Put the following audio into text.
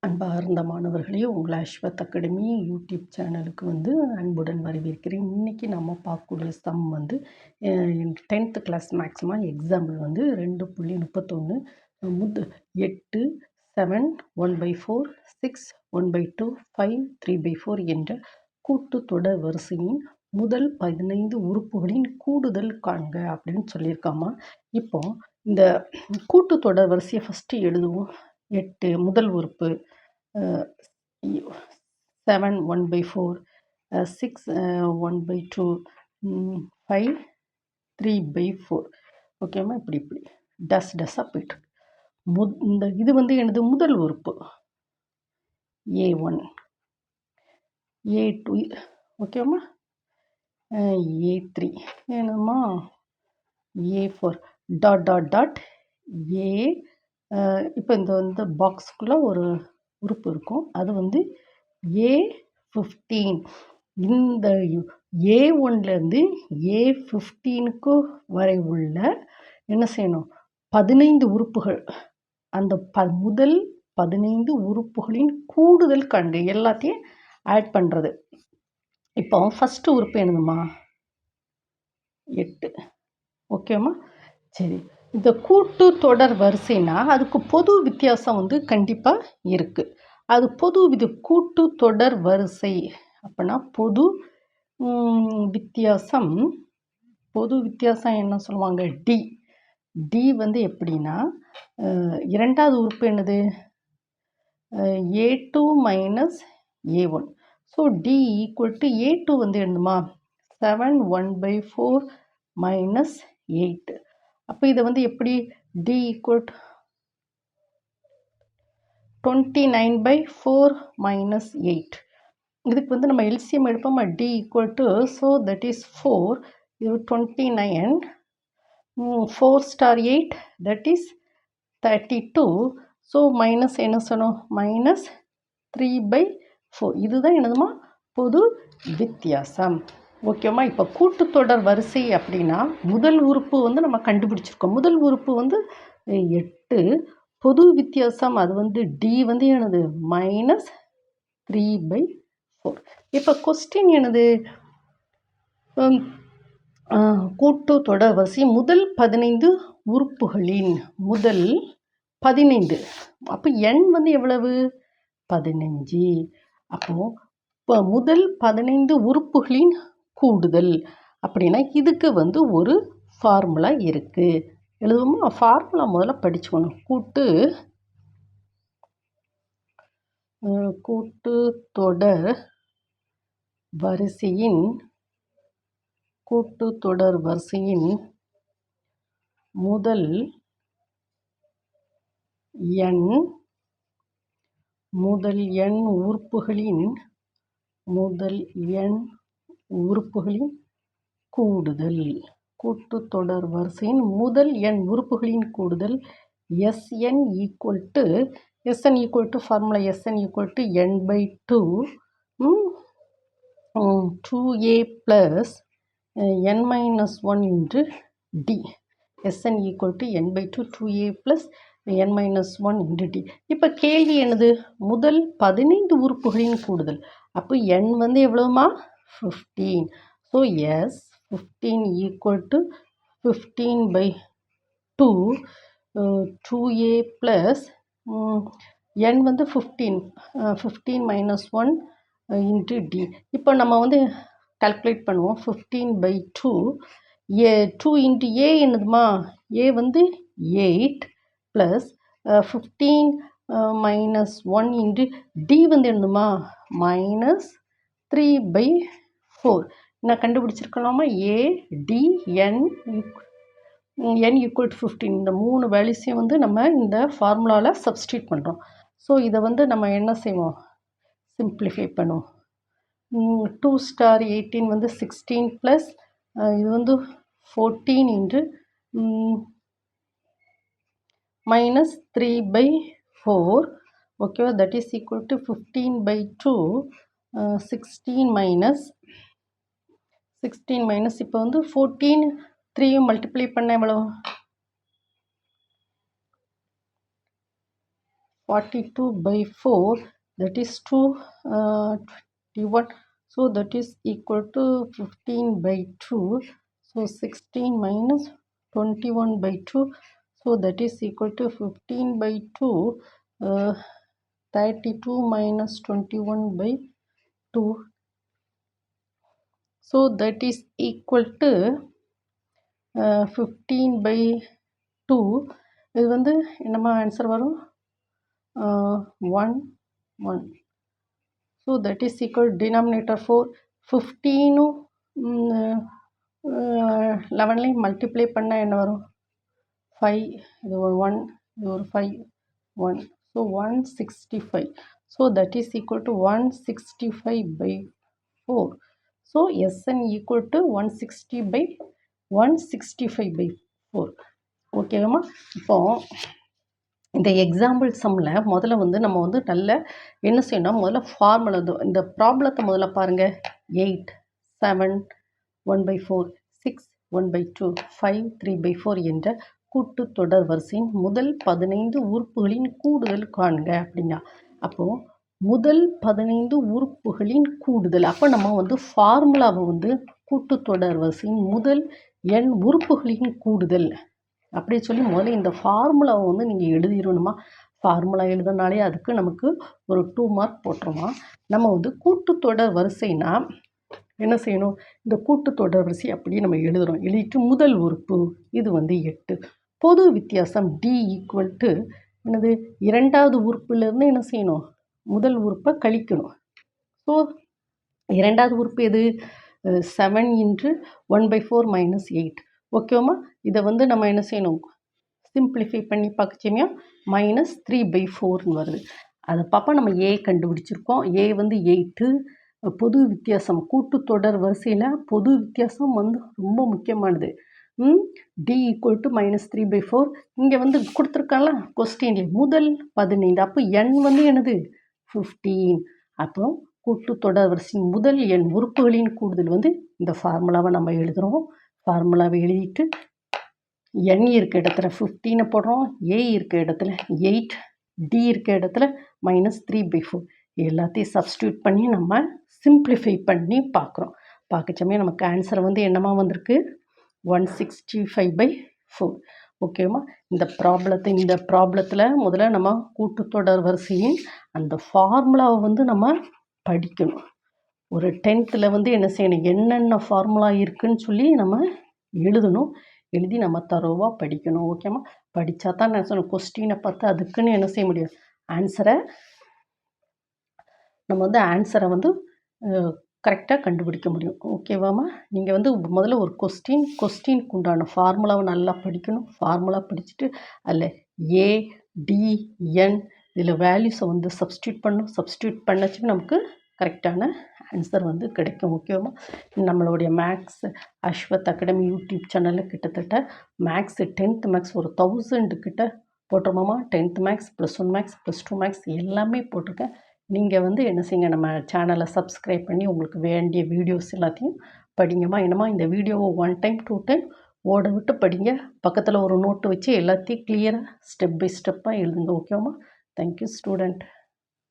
அன்பார்ந்த மாணவர்களே, உங்கள் அஸ்வத் அகாடமி யூடியூப் சேனலுக்கு அன்புடன் வரவேற்கிறேன். இன்றைக்கி நம்ம பார்க்கக்கூடிய some 10th class maximum example 2.31 8 7 1/4 6 1/2 5 3/4 என்ற கூட்டுத்தொடர் வரிசையின் முதல் 15 உறுப்புகளின் கூடுதல் காண்க அப்படின்னு சொல்லியிருக்காமா. இப்போ இந்த கூட்டுத்தொடர் வரிசையை ஃபஸ்ட்டு எழுதுவோம். 8 முதல் உறுப்பு 7 1/4 6 1/2 5 3/4 ஓகேம்மா. இப்படி டஸ்ஸாக போயிட்டு இந்த இது எனது முதல் உறுப்பு A1 A2 ஓகேம்மா. A3 என்னம்மா A4 டாட் A. இப்போ இந்த பாக்ஸுக்குள்ளே ஒரு உறுப்பு இருக்கும். அது A15. இந்த A1லேருந்து A15க்கு வரை உள்ள என்ன செய்யணும், 15 உறுப்புகள். அந்த முதல் 15 உறுப்புகளின் கூடுதல் கண்டு எல்லாத்தையும் ஆட் பண்ணுறது. இப்போ ஃபஸ்ட்டு உறுப்பு என்னதுமா 8 ஓகேம்மா. சரி, இந்த கூட்டு தொடர் வரிசைனா அதுக்கு பொது வித்தியாசம் கண்டிப்பாக இருக்குது. அது கூட்டு தொடர் வரிசை அப்படின்னா பொது வித்தியாசம் என்ன சொல்லுவாங்க, டி. எப்படின்னா இரண்டாவது உறுப்பு என்னது A2 minus A1. So d equal to A2 என்னதுமா 7 1/4 மைனஸ் 8. அப்போ இதை எப்படி டி ஈக்குவல் 29/4 minus 8. இதுக்கு நம்ம எல்சிஎம் எடுப்போமா. D equal to, so that is 4, இது 29, 4 star 8 that is 32. So minus என்ன சொல்லணும், மைனஸ் 3/4. இதுதான் என்னதுமா பொது வித்தியாசம். ஓகேம்மா. இப்போ கூட்டுத்தொடர் வரிசை அப்படின்னா முதல் உறுப்பு நம்ம கண்டுபிடிச்சிருக்கோம். முதல் உறுப்பு 8. பொது வித்தியாசம் அது டி என்னது மைனஸ் 3/4. இப்போ கொஸ்டின் என்னது, கூட்டுத்தொடர் வரிசை முதல் 15 உறுப்புகளின் முதல் 15. அப்போ எண் எவ்வளவு 15. அப்போ முதல் 15 உறுப்புகளின் கூடுதல் அப்படின்னா இதுக்கு ஒரு ஃபார்முலா இருக்குது. எழுதுவோமா. ஃபார்முலா முதல்ல படிச்சுக்கணும். கூட்டுத்தொடர் வரிசையின் முதல் எண் உறுப்புகளின் கூடுதல். கூட்டுத்தொடர் வரிசையின் முதல் எண் உறுப்புகளின் கூடுதல் Sn equal to formula Sn equal to n/2 2a plus n-1 into d. Sn equal to n/2 2a plus n-1 into d. இப்போ கேள்வி என்னது, முதல் 15 உறுப்புகளின் கூடுதல். அப்போ n எவ்வளவுமா 15. So s 15 equal to 15/2 2a plus n 15 -1 into d. இப்போ நம்ம கால்குலேட் பண்ணுவோம். 15/2 2 இன்ட்டு ஏ என்னதுமா, ஏ 8 ப்ளஸ் 15 -1 இன்ட்டு டி என்னதுமா மைனஸ் 3/4. நான் கண்டுபிடிச்சிருக்கலாமா. ஏ டி என் ஈக்குவல் டு 15. இந்த 3 வேல்யூஸையும் நம்ம இந்த ஃபார்முலாவில் சப்ஸ்டியூட் பண்ணுறோம். ஸோ இதை நம்ம என்ன செய்வோம், சிம்பிளிஃபை பண்ணுவோம். 2 ஸ்டார் 18 16 ப்ளஸ் இது 14 இன்ட்டு மைனஸ் 3/4. ஓகேவா. That is equal to 15/2 16 minus இப்போ 14 3 மல்டிப்ளை பண்ண எவ்வளோ 42 by 4, that is 21. So that is equal to 15 by 2. So 16 minus 21 by 2. So that is equal to 15 by 2. 32 minus 21 by 2. So that is equal to 15 by 2. இது வந்து என்னமா answer வரும் 1 1. So that is equal denominator 4. 15 11 multiply பண்ணால் என்ன வரும் 5. இது ஒரு 1, இது ஒரு 5, 1. So 165. So that is equal to 165 by 4. So Sn equal to 160 by 165 by 4. ஓகேவாம்மா? இப்போ இந்த எக்ஸாம்பிள் சம்மில் முதல்ல வந்து நம்ம வந்து நல்ல என்ன செய்யணும், முதல்ல ஃபார்முலா இந்த ப்ராப்ளத்தை முதல்ல பாருங்கள். 8 7 1/4 6 1/2 5 3/4 என்ற கூட்டுத்தொடர் வரிசையின் முதல் 15 உறுப்புகளின் கூடுதல் காண்க அப்படிங்க. அப்போது முதல் 15 உறுப்புகளின் கூடுதல், அப்போ நம்ம வந்து ஃபார்முலாவை வந்து கூட்டுத்தொடர் வரிசையின் முதல் n உறுப்புகளின் கூடுதல் அப்படி சொல்லி முதல்ல இந்த ஃபார்முலாவை வந்து நீங்கள் எழுதிடணுமா. ஃபார்முலா எழுதுனாலே அதுக்கு நமக்கு ஒரு 2 மார்க் போட்டுருமா. நம்ம வந்து கூட்டுத்தொடர் வரிசைனா என்ன செய்யணும், இந்த கூட்டுத்தொடர் வரிசை அப்படியே நம்ம எழுதுகிறோம். எழுதிட்டு முதல் உறுப்பு இது வந்து 8. பொது வித்தியாசம் D ஈக்குவல் டு என்னது, இரண்டாவது உறுப்புலேருந்து என்ன செய்யணும், முதல் உறுப்பை கழிக்கணும். ஸோ இரண்டாவது உறுப்பு எது 7 × 1/4 - 8. ஓகேவாம்மா? இதை வந்து நம்ம என்ன செய்யணும், சிம்பிளிஃபை பண்ணி பார்க்கச்சோமியா -3/4ன்னு வருது. அதை பாப்பா நம்ம ஏ கண்டுபிடிச்சிருக்கோம். ஏ வந்து 8. பொது வித்தியாசம் கூட்டுத்தொடர் வரிசையில் பொது வித்தியாசம் வந்து ரொம்ப முக்கியமானது. D equal to -3/4. இங்கே வந்து கொடுத்துருக்காங்கள கொஸ்டின்ல முதல் 15. அப்போ n வந்து என்னது 15. அப்போ கூட்டுத்தொடர் வரிசையின் முதல் n உறுப்புகளின் கூடுதல் வந்து இந்த ஃபார்முலாவை நம்ம எழுதுகிறோம். ஃபார்முலாவை எழுதிட்டு n இருக்க இடத்துல 15 போடுறோம், a இருக்க இடத்துல 8, d இருக்க இடத்துல -3/4 எல்லாத்தையும் சப்ஸ்டியூட் பண்ணி நம்ம சிம்பிளிஃபை பண்ணி பார்க்குறோம். பார்க்கச்சமே நமக்கு ஆன்சர் வந்து என்னமா வந்திருக்கு 165/4. ஓகேவா? இந்த ப்ராப்ளத்தில் முதல்ல நம்ம கூட்டுத்தொடர் வரிசையின் அந்த ஃபார்முலாவை வந்து நம்ம படிக்கணும். ஒரு 10th வந்து என்ன செய்யணும், என்னென்ன ஃபார்முலா இருக்குதுன்னு சொல்லி நம்ம எழுதணும். எழுதி நம்ம தரோவாக படிக்கணும். ஓகேம்மா? படித்தா தான் நான் சொன்ன கொஸ்டினை பார்த்து அதுக்குன்னு என்ன செய்ய முடியும், நம்ம வந்து ஆன்சரை வந்து கரெக்டாக கண்டுபிடிக்க முடியும். ஓகேவாம்மா? நீங்கள் வந்து முதல்ல ஒரு கொஸ்டினுக்கு உண்டான ஃபார்முலாவை நல்லா படிக்கணும். ஃபார்முலா படிச்சுட்டு அதில் ADN இதில் வேல்யூஸை வந்து சப்ஸ்டியூட் பண்ணணும். சப்ஸ்டியூட் பண்ணச்சு நமக்கு கரெக்டான ஆன்சர் வந்து கிடைக்கும். ஓகேவா? நம்மளுடைய மேக்ஸ் அஸ்வத் அகாடமி யூடியூப் சேனலில் கிட்டத்தட்ட மேக்ஸ் 10th மேக்ஸ் ஒரு 1000 கிட்ட போட்டிருமாம்மா. 10th மேக்ஸ் +1 மேக்ஸ் +2 மேக்ஸ் எல்லாமே போட்டிருக்கேன். நீங்கள் வந்து என்ன செய்யுங்க, நம்ம சேனலை சப்ஸ்கிரைப் பண்ணி உங்களுக்கு வேண்டிய வீடியோஸ் எல்லாத்தையும் படிங்கம்மா. என்னம்மா, இந்த வீடியோவை 1 டைம் 2 டைம் ஓட விட்டு படிங்க. பக்கத்தில் ஒரு நோட்டு வச்சு எல்லாத்தையும் கிளியராக ஸ்டெப் பை ஸ்டெப்பாக எழுதுங்க. ஓகேவாம்மா? Thank you student.